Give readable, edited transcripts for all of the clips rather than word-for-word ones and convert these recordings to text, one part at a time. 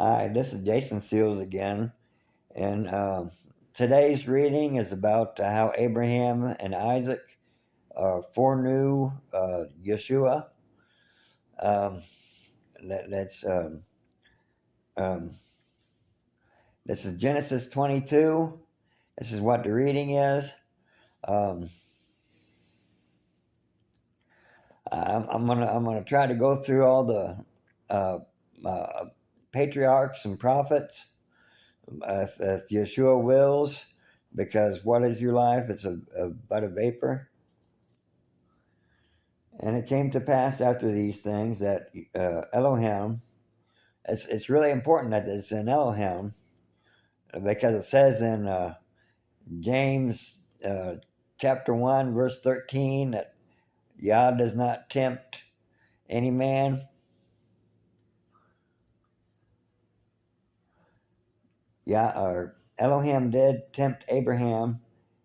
Hi, this is Jason Seals again, and today's reading is about how Abraham and Isaac foreknew Yahshua. Um, that, that's um, this is Genesis 22. This is what the reading is. Um, I'm gonna try to go through all the uh, uh, patriarchs and prophets, if Yeshua wills, because what is your life? It's but a vapor. And it came to pass after these things that Elohim, it's really important that it's in Elohim, because it says in James chapter 1, verse 13, that Yah does not tempt any man. Or Elohim did tempt Abraham,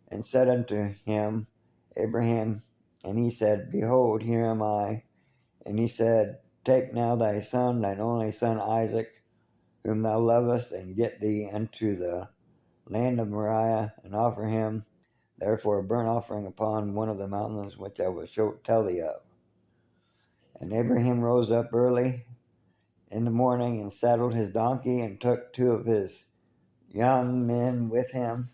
and said unto him, Abraham, and he said, Behold, here am I. And he said, Take now thy son, thine only son Isaac, whom thou lovest, and get thee unto the land of Moriah, and offer him therefore a burnt offering upon one of the mountains which I will tell thee of. And Abraham rose up early in the morning, and saddled his donkey, and took two of his young men with him,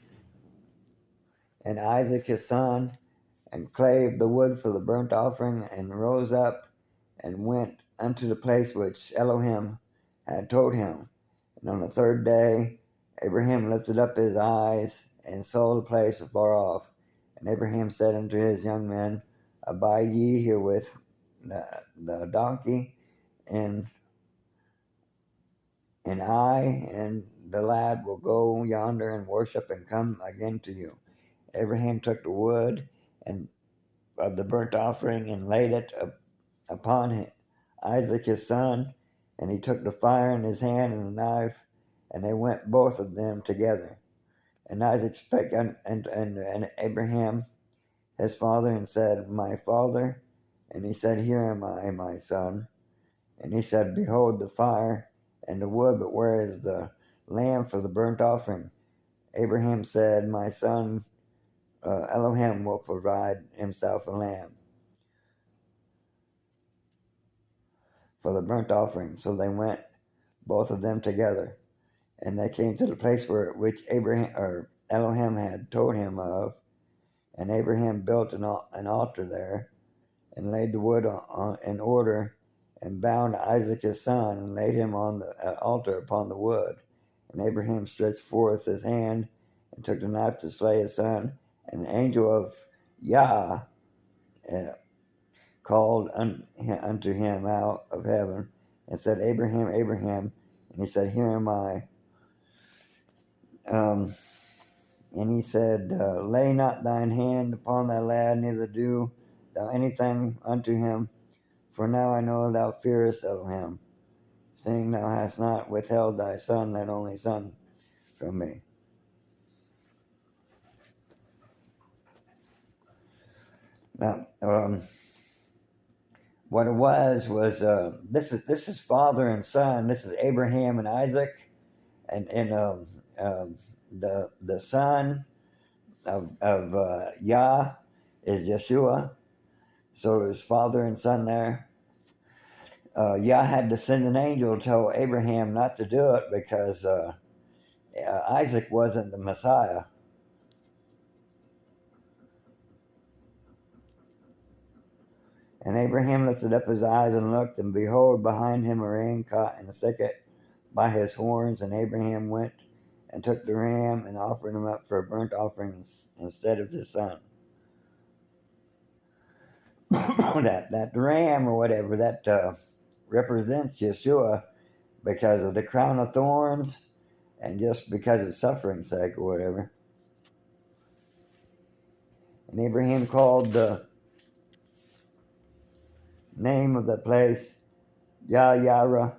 and Isaac his son, and clave the wood for the burnt offering, and rose up, and went unto the place which Elohim had told him. And on the third day Abraham lifted up his eyes, and saw the place afar off. And Abraham said unto his young men, Abide ye here with the donkey, and I and the lad will go yonder and worship, and come again to you. Abraham took the wood and of the burnt offering, and laid it upon Isaac his son, and he took the fire in his hand and a knife, and they went both of them together. And Isaac spake and Abraham his father, and said, My father. And he said, Here am I, my son. And he said, Behold the fire and the wood, but where is the lamb for the burnt offering? Abraham said, My son, Elohim will provide himself a lamb for the burnt offering. So they went both of them together, and they came to the place which Elohim had told him of. And Abraham built an altar there, and laid the wood in order, and bound Isaac his son, and laid him on the altar upon the wood. And Abraham stretched forth his hand, and took the knife to slay his son. And the angel of Yah called unto him out of heaven, and said, Abraham, Abraham. And he said, Here am I. And he said, Lay not thine hand upon thy lad, neither do thou anything unto him. For now I know thou fearest Elohim, seeing thou hast not withheld thy son, thine only son, from me. Now, what it was this is father and son. This is Abraham and Isaac, and the son of Yah is Yahshua. So there's father and son there. Yah had to send an angel to tell Abraham not to do it, because Isaac wasn't the Messiah. And Abraham lifted up his eyes and looked, and behold, behind him a ram caught in a thicket by his horns. And Abraham went and took the ram, and offered him up for a burnt offering instead of his son. that ram, or whatever, that represents Yeshua, because of the crown of thorns, and just because of suffering's sake, or whatever. And Abraham called the name of the place Yah-Yarah,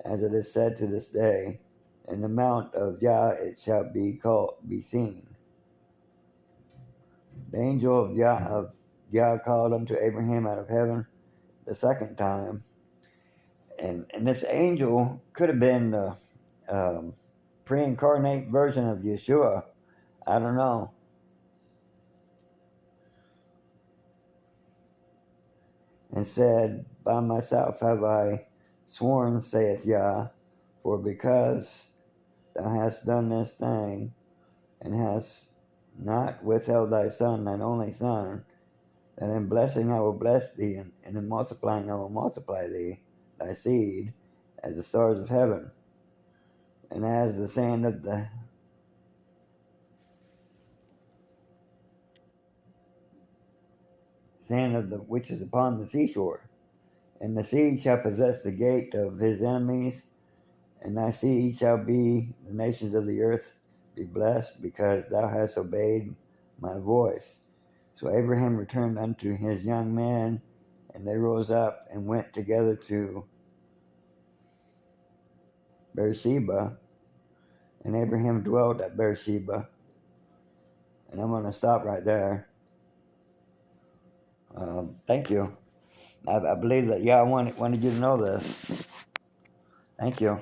as it is said to this day, In the mount of Yah it shall be seen. The angel of Yah called unto Abraham out of heaven the second time, And this angel could have been the pre-incarnate version of Yahshua. I don't know. And said, by myself have I sworn, saith Yah, for because thou hast done this thing, and hast not withheld thy son, thine only son, that in blessing I will bless thee, and in multiplying I will multiply thee, thy seed, as the stars of heaven, and as the sand of the which is upon the seashore. And the seed shall possess the gate of his enemies, and thy seed shall be the nations of the earth be blessed, because thou hast obeyed my voice. So Abraham returned unto his young men, and they rose up and went together to Beersheba, and Abraham dwelt at Beersheba. And I'm going to stop right there. Thank you. I believe that Yah wanted you to know this. Thank you.